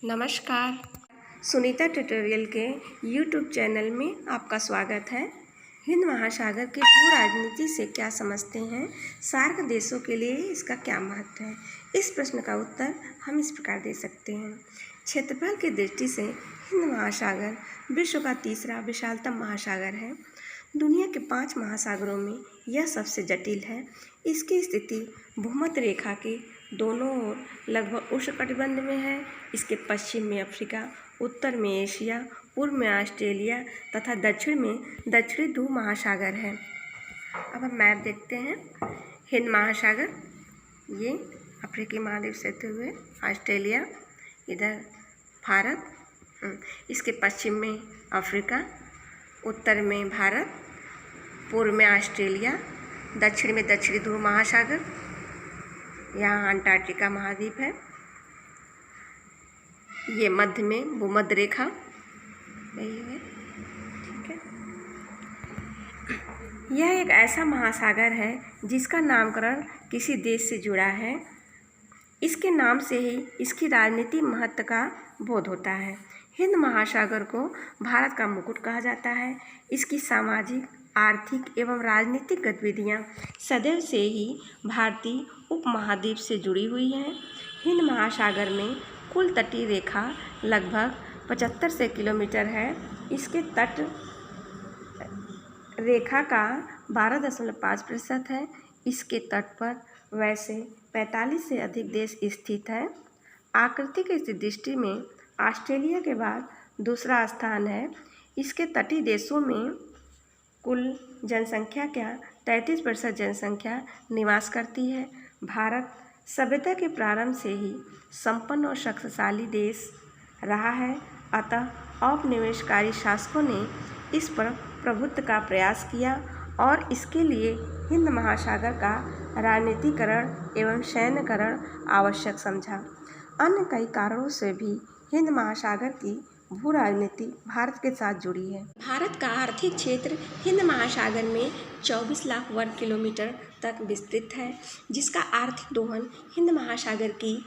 नमस्कार। सुनीता ट्यूटोरियल के YouTube channel में आपका स्वागत है। हिंद महासागर के भू राजनीति से क्या समझते हैं? सार्क देशों के लिए इसका क्या महत्व है? इस प्रश्न का उत्तर हम इस प्रकार दे सकते हैं। क्षेत्रफल की दृष्टि से हिंद महासागर विश्व का तीसरा विशालतम महासागर है। दुनिया के 5 महासागरों में यह सबसे जटिल है। इसकी स्थिति भूमध्य रेखा के दोनों ओर लगभग उष्णकटिबंध में है। इसके पश्चिम में अफ्रीका, उत्तर में एशिया, पूर्व में ऑस्ट्रेलिया तथा दक्षिण में दक्षिणी ध्रुव महासागर है। अब हम मैप देखते हैं। हिंद महासागर ये अफ्रीकी महाद्वीप से होते हुए ऑस्ट्रेलिया, इधर भारत, इसके पश्चिम में अफ्रीका, उत्तर में भारत, पूर्व में ऑस्ट्रेलिया, दक्षिण में दक्षिणी ध्रुव महासागर, यहाँ अंटार्कटिका महाद्वीप है। ये मध्य में भूमध्य रेखा यही है, ठीक है। यह एक ऐसा महासागर है जिसका नामकरण किसी देश से जुड़ा है। इसके नाम से ही इसकी राजनीतिक महत्व का बोध होता है। हिंद महासागर को भारत का मुकुट कहा जाता है। इसकी सामाजिक, आर्थिक एवं राजनीतिक गतिविधियां सदैव से ही भारतीय उपमहाद्वीप से जुड़ी हुई हैं। हिंद महासागर में कुल तटीय रेखा लगभग 75 से किलोमीटर है। इसके तट रेखा का 12.5% है। इसके तट पर वैसे 45 से अधिक देश स्थित है। आकृति की दृष्टि में ऑस्ट्रेलिया के बाद दूसरा स्थान है। इसके तटीय देशों में कुल जनसंख्या का 33% जनसंख्या निवास करती है। भारत सभ्यता के प्रारंभ से ही संपन्न और शक्तिशाली देश रहा है। अतः औपनिवेशकारी शासकों ने इस पर प्रभुत्व का प्रयास किया और इसके लिए हिंद महासागर का राजनीतिकरण एवं सैन्यकरण आवश्यक समझा। अन्य कई कारणों से भी हिंद महासागर की भू राजनीति भारत के साथ जुड़ी है। भारत का आर्थिक क्षेत्र हिंद महासागर में 24 लाख वर्ग किलोमीटर तक विस्तृत है, जिसका आर्थिक दोहन हिंद महासागर की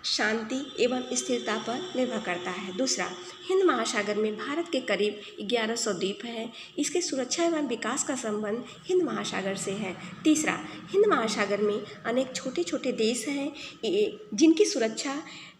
शांति एवं स्थिरता पर निर्भर करता है। दूसरा, हिंद महासागर में भारत के करीब 1100 द्वीप हैं। इसके सुरक्षा एवं विकास का संबंध हिंद महासागर से है। तीसरा, हिंद महासागर में अनेक छोटे छोटे देश हैं जिनकी सुरक्षा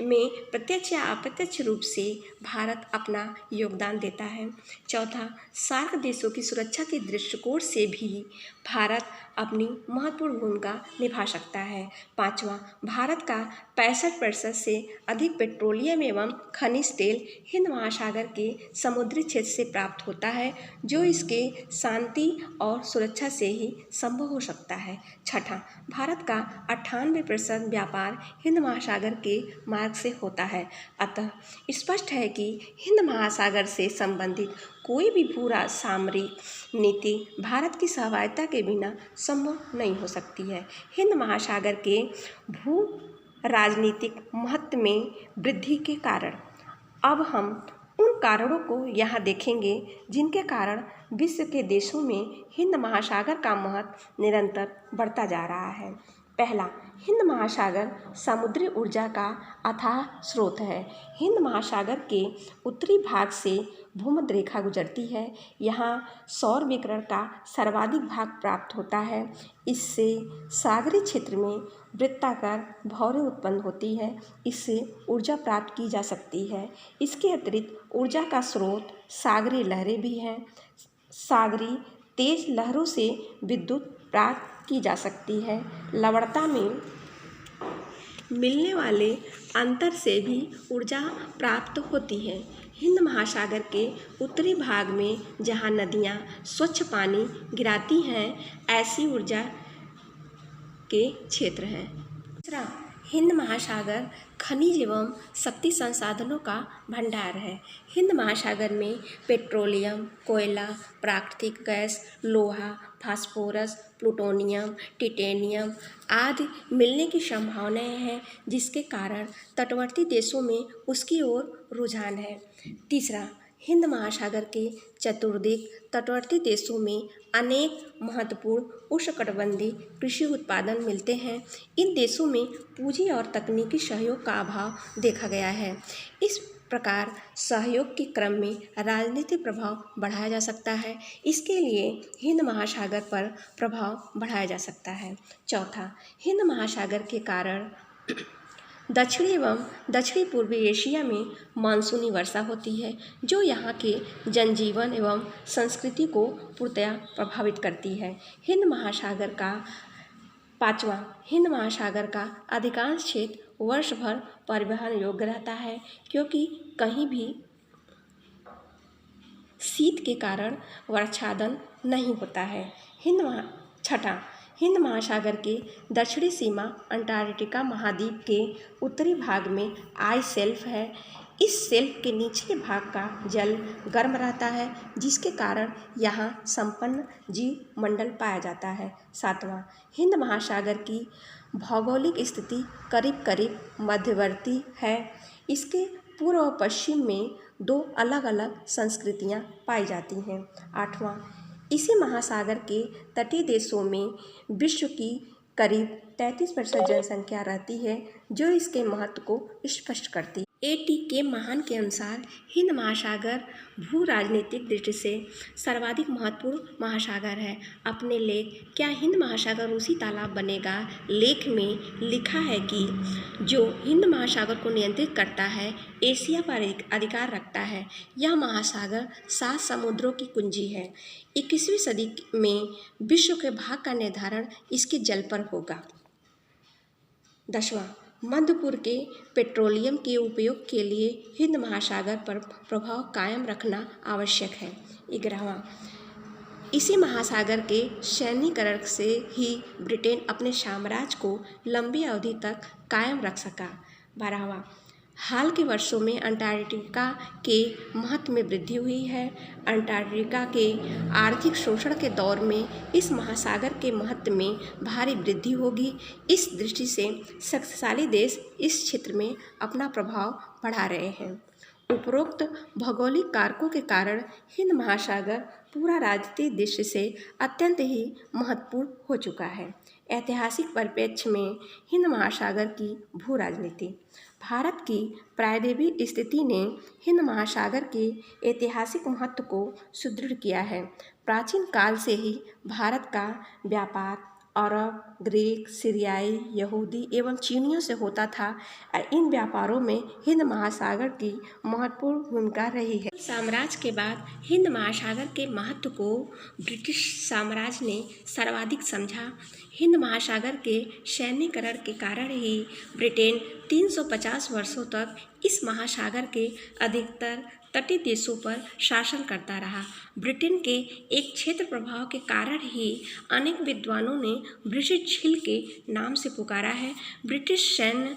में प्रत्यक्ष या अप्रत्यक्ष रूप से भारत अपना योगदान देता है। चौथा, सार्क देशों की सुरक्षा के दृष्टिकोण से भी भारत अपनी महत्वपूर्ण भूमिका निभा सकता है। पाँचवा, भारत का 65% से अधिक पेट्रोलियम एवं खनिज तेल हिंद महासागर के समुद्री क्षेत्र से प्राप्त होता है, जो इसके शांति और सुरक्षा से ही संभव हो सकता है। छठा, भारत का 98% व्यापार हिंद महासागर के मार्ग से होता है। अतः स्पष्ट है कि हिंद महासागर से संबंधित कोई भी पूरा सामरिक नीति भारत की सहभागिता के बिना संभव नहीं हो सकती है। हिंद महासागर के भू राजनीतिक महत्व में वृद्धि के कारण अब हम उन कारणों को यहाँ देखेंगे जिनके कारण विश्व के देशों में हिंद महासागर का महत्व निरंतर बढ़ता जा रहा है। पहला, हिंद महासागर समुद्री ऊर्जा का अथाह स्रोत है। हिंद महासागर के उत्तरी भाग से भूमध्य रेखा गुजरती है। यहाँ सौर विकिरण का सर्वाधिक भाग प्राप्त होता है। इससे सागरीय क्षेत्र में वृत्ताकार भौरें उत्पन्न होती है। इससे ऊर्जा प्राप्त की जा सकती है। इसके अतिरिक्त ऊर्जा का स्रोत सागरीय लहरें भी हैं। सागरीय तेज लहरों से विद्युत प्राप्त की जा सकती है। लवणता में मिलने वाले अंतर से भी ऊर्जा प्राप्त होती है। हिंद महासागर के उत्तरी भाग में जहाँ नदियाँ स्वच्छ पानी गिराती हैं, ऐसी ऊर्जा के क्षेत्र हैं। तीसरा, हिंद महासागर खनिज एवं शक्ति संसाधनों का भंडार है। हिंद महासागर में पेट्रोलियम, कोयला, प्राकृतिक गैस, लोहा, फास्फोरस, प्लूटोनियम, टिटेनियम आदि मिलने की संभावनाएं हैं, जिसके कारण तटवर्ती देशों में उसकी ओर रुझान है। तीसरा, हिंद महासागर के चतुर्दिक तटवर्ती देशों में अनेक महत्वपूर्ण उष्णकटिबंधीय कृषि उत्पादन मिलते हैं। इन देशों में पूंजी और तकनीकी सहयोग का अभाव देखा गया है। इस प्रकार सहयोग के क्रम में राजनीतिक प्रभाव बढ़ाया जा सकता है। इसके लिए हिंद महासागर पर प्रभाव बढ़ाया जा सकता है। चौथा, हिंद महासागर के कारण दक्षिणी एवं दक्षिणी पूर्वी एशिया में मानसूनी वर्षा होती है, जो यहाँ के जनजीवन एवं संस्कृति को पूर्णतया प्रभावित करती है। हिंद महासागर का अधिकांश क्षेत्र वर्ष भर परिवहन योग्य रहता है, क्योंकि कहीं भी शीत के कारण वर्षादन नहीं होता है। छठा, हिंद महासागर की दक्षिणी सीमा अंटार्कटिका महाद्वीप के उत्तरी भाग में आइस शेल्फ है। इस शेल्फ के निचले भाग का जल गर्म रहता है, जिसके कारण यहाँ संपन्न जीव मंडल पाया जाता है। सातवां, हिंद महासागर की भौगोलिक स्थिति करीब करीब मध्यवर्ती है। इसके पूर्व और पश्चिम में दो अलग अलग संस्कृतियाँ पाई जाती हैं। आठवां, इसी महासागर के तटीय देशों में विश्व की करीब 33% जनसंख्या रहती है, जो इसके महत्व को स्पष्ट करती है। A.T. के महान के अनुसार हिंद महासागर भू राजनीतिक दृष्टि से सर्वाधिक महत्वपूर्ण महासागर है। अपने लेख क्या हिंद महासागर रूसी तालाब बनेगा लेख में लिखा है कि जो हिंद महासागर को नियंत्रित करता है एशिया पर अधिकार रखता है। यह महासागर 7 समुद्रों की कुंजी है। 21वीं सदी में विश्व के भाग का निर्धारण इसके जल पर होगा। 10वां, मध्यपूर्व के पेट्रोलियम के उपयोग के लिए हिंद महासागर पर प्रभाव कायम रखना आवश्यक है। 11वां, इसी महासागर के सैन्यीकरण से ही ब्रिटेन अपने साम्राज्य को लंबी अवधि तक कायम रख सका। 12वां, हाल के वर्षों में अंटार्कटिका के महत्व में वृद्धि हुई है। अंटार्कटिका के आर्थिक शोषण के दौर में इस महासागर के महत्व में भारी वृद्धि होगी। इस दृष्टि से शक्तिशाली देश इस क्षेत्र में अपना प्रभाव बढ़ा रहे हैं। उपरोक्त भौगोलिक कारकों के कारण हिंद महासागर पूरा राजनीतिक दृष्टि से अत्यंत ही महत्वपूर्ण हो चुका है। ऐतिहासिक परिप्रेक्ष्य में हिंद महासागर की भू राजनीति। भारत की प्रायद्वीपीय स्थिति ने हिंद महासागर के ऐतिहासिक महत्व को सुदृढ़ किया है। प्राचीन काल से ही भारत का व्यापार अरब, ग्रीक, सीरियाई, यहूदी एवं चीनियों से होता था। इन व्यापारों में हिंद महासागर की महत्वपूर्ण भूमिका रही है। साम्राज्य के बाद हिंद महासागर के महत्व को ब्रिटिश साम्राज्य ने सर्वाधिक समझा। हिंद महासागर के सैन्यीकरण के कारण ही ब्रिटेन 350 वर्षों तक इस महासागर के अधिकतर तटीय देशों पर शासन करता रहा। ब्रिटेन के एक क्षेत्र प्रभाव के कारण ही अनेक विद्वानों ने ब्रिटिश झील के नाम से पुकारा है। ब्रिटिश सैन्य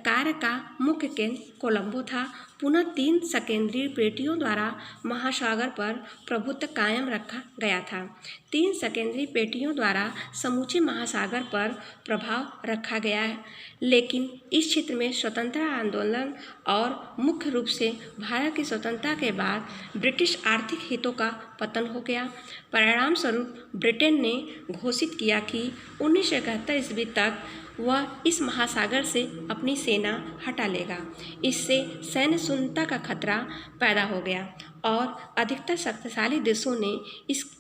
कार्य का मुख्य केंद्र कोलंबो था। पुनः 3 सकेंद्रीय पेटियों द्वारा महासागर पर प्रभुत्व कायम रखा गया था। 3 सकेंद्रीय पेटियों द्वारा समूचे महासागर पर प्रभाव रखा गया है, लेकिन इस क्षेत्र में स्वतंत्रता आंदोलन और मुख्य रूप से भारत की स्वतंत्रता के बाद ब्रिटिश आर्थिक हितों का पतन हो गया। परिणाम स्वरूप ब्रिटेन ने घोषित किया कि 1971 ईस्वी तक वह इस महासागर से अपनी सेना हटा लेगा। इससे सैन्य शून्यता का खतरा पैदा हो गया और अधिकतर शक्तिशाली देशों ने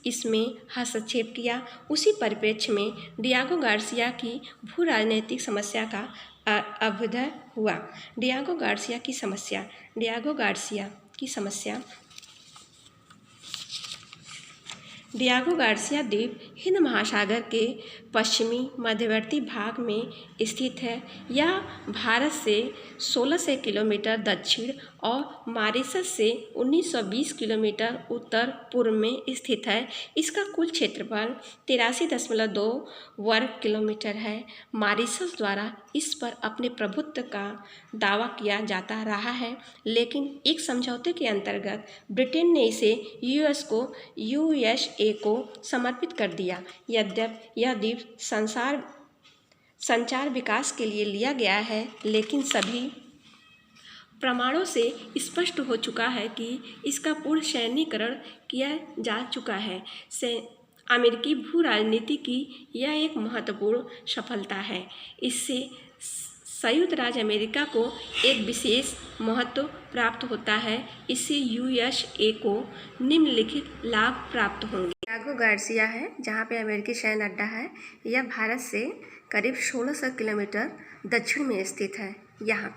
इसमें हस्तक्षेप किया। उसी परिप्रेक्ष्य में डियागो गार्सिया की भू राजनीतिक समस्या का अभ्युदय हुआ। डियागो गार्सिया द्वीप हिंद महासागर के पश्चिमी मध्यवर्ती भाग में स्थित है। यह भारत से 1600 किलोमीटर दक्षिण और मॉरिशस से 1920 किलोमीटर उत्तर पूर्व में स्थित है। इसका कुल क्षेत्रफल 83.2 वर्ग किलोमीटर है। मॉरिशस द्वारा इस पर अपने प्रभुत्व का दावा किया जाता रहा है, लेकिन एक समझौते के अंतर्गत ब्रिटेन ने इसे USA को समर्पित कर दिया। यद्यपि यह द्वीप संचार विकास के लिए लिया गया है, लेकिन सभी प्रमाणों से स्पष्ट हो चुका है कि इसका पूर्ण सैन्यीकरण किया जा चुका है। अमेरिकी भू राजनीति की यह एक महत्वपूर्ण सफलता है। इससे संयुक्त राज्य अमेरिका को एक विशेष महत्व प्राप्त होता है। इससे यूएसए को निम्नलिखित लाभ प्राप्त होंगे। डियागो गार्सिया है जहाँ पे अमेरिकी सैन्य अड्डा है। यह भारत से करीब 1600 किलोमीटर दक्षिण में स्थित है। यहाँ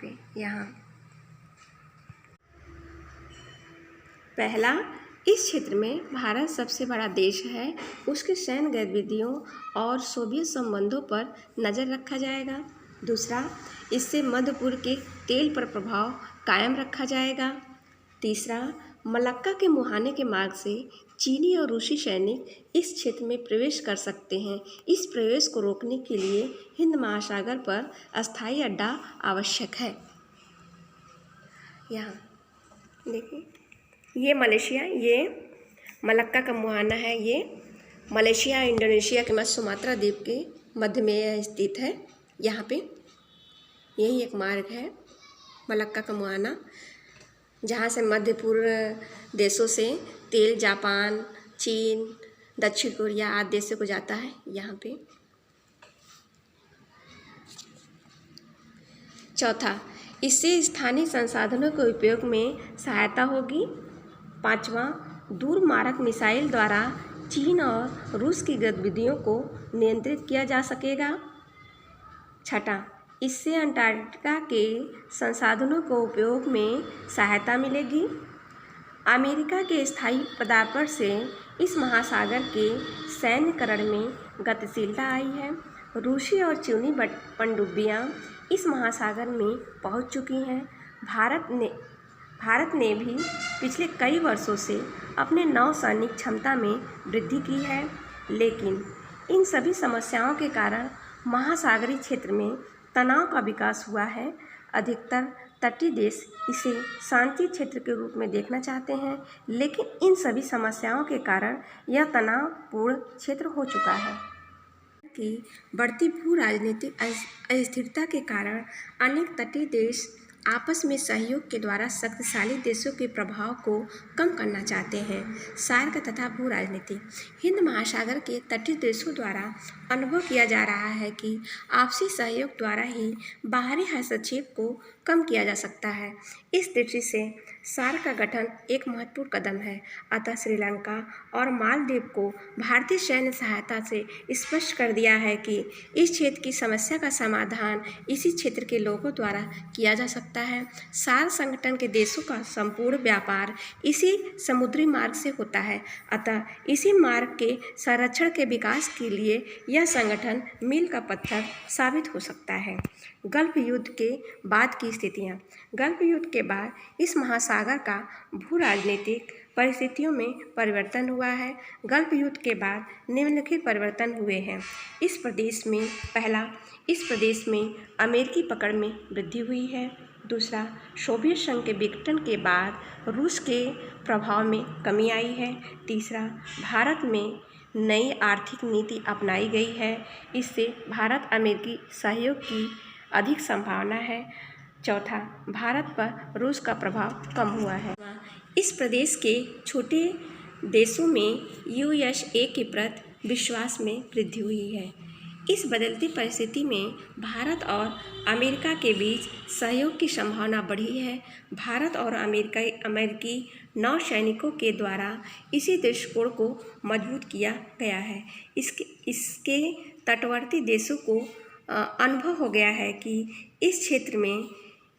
पहला, इस क्षेत्र में भारत सबसे बड़ा देश है। उसके सैन्य गतिविधियों और सोवियत संबंधों पर नज़र रखा जाएगा। दूसरा, इससे मध्य पूर्व के तेल पर प्रभाव कायम रखा जाएगा। तीसरा, मलक्का के मुहाने के मार्ग से चीनी और रूसी सैनिक इस क्षेत्र में प्रवेश कर सकते हैं। इस प्रवेश को रोकने के लिए हिंद महासागर पर अस्थायी अड्डा आवश्यक है। यहाँ देखिए, ये मलेशिया, ये मलक्का का मुहाना है। ये मलेशिया इंडोनेशिया के मध्य सुमात्रा द्वीप के मध्य में यह स्थित है। यहाँ पे यही एक मार्ग है मलक्का का मुहाना, जहाँ से मध्य पूर्व देशों से तेल जापान, चीन, दक्षिण कोरिया आदि देशों को जाता है। यहाँ पे चौथा, इससे स्थानीय संसाधनों के उपयोग में सहायता होगी। पांचवा, दूरमारक मिसाइल द्वारा चीन और रूस की गतिविधियों को नियंत्रित किया जा सकेगा। छठा, इससे अंटार्कटिका के संसाधनों को उपयोग में सहायता मिलेगी। अमेरिका के स्थायी पदार्पण से इस महासागर के सैन्यकरण में गतिशीलता आई है। रूसी और चीनी पनडुब्बियां इस महासागर में पहुंच चुकी हैं। भारत ने भी पिछले कई वर्षों से अपने नौसैनिक क्षमता में वृद्धि की है, लेकिन इन सभी समस्याओं के कारण महासागरीय क्षेत्र में तनाव का विकास हुआ है। अधिकतर तटीय देश इसे शांति क्षेत्र के रूप में देखना चाहते हैं, लेकिन इन सभी समस्याओं के कारण यह तनावपूर्ण क्षेत्र हो चुका है। कि बढ़ती भू राजनीतिक अस्थिरता के कारण अनेक तटीय देश आपस में सहयोग के द्वारा शक्तिशाली देशों के प्रभाव को कम करना चाहते हैं। सार्क तथा भू राजनीति। हिंद महासागर के तटीय देशों द्वारा अनुभव किया जा रहा है कि आपसी सहयोग द्वारा ही बाहरी हस्तक्षेप को कम किया जा सकता है। इस दृष्टि से सार्क का गठन एक महत्वपूर्ण कदम है। अतः श्रीलंका और मालदीव को भारतीय सैन्य सहायता से स्पष्ट कर दिया है कि इस क्षेत्र की समस्या का समाधान इसी क्षेत्र के लोगों द्वारा किया जा सकता है। सार्क संगठन के देशों का संपूर्ण व्यापार इसी समुद्री मार्ग से होता है। अतः इसी मार्ग के संरक्षण के विकास के लिए यह संगठन मील का पत्थर साबित हो सकता है। गल्फ युद्ध के बाद की स्थितियाँ। गल्फ युद्ध के बाद इस महासागर का भू राजनीतिक परिस्थितियों में परिवर्तन हुआ है। गल्फ युद्ध के बाद निम्नलिखित परिवर्तन हुए हैं। इस प्रदेश में अमेरिकी पकड़ में वृद्धि हुई है। दूसरा, सोवियत संघ के विघटन के बाद रूस के प्रभाव में कमी आई है। तीसरा, भारत में नई आर्थिक नीति अपनाई गई है। इससे भारत अमेरिकी सहयोग की अधिक संभावना है। चौथा, भारत पर रूस का प्रभाव कम हुआ है। इस प्रदेश के छोटे देशों में यूएसए के प्रति विश्वास में वृद्धि हुई है। इस बदलती परिस्थिति में भारत और अमेरिका के बीच सहयोग की संभावना बढ़ी है। भारत और अमेरिकी नौसैनिकों के द्वारा इसी दृष्टिकोण को मजबूत किया गया है। इसके तटवर्ती देशों को अनुभव हो गया है कि इस क्षेत्र में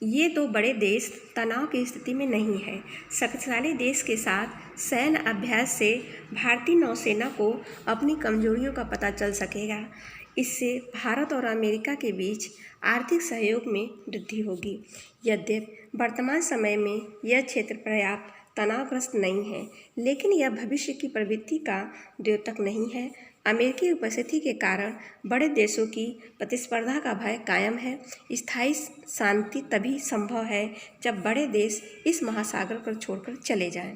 ये दो बड़े देश तनाव की स्थिति में नहीं है। शक्तिशाली देश के साथ सैन्य अभ्यास से भारतीय नौसेना को अपनी कमजोरियों का पता चल सकेगा। इससे भारत और अमेरिका के बीच आर्थिक सहयोग में वृद्धि होगी। यद्यपि वर्तमान समय में यह क्षेत्र पर्याप्त तनावग्रस्त नहीं है, लेकिन यह भविष्य की प्रवृत्ति का द्योतक नहीं है। अमेरिकी उपस्थिति के कारण बड़े देशों की प्रतिस्पर्धा का भय कायम है। स्थायी शांति तभी संभव है जब बड़े देश इस महासागर को छोड़कर चले जाएं।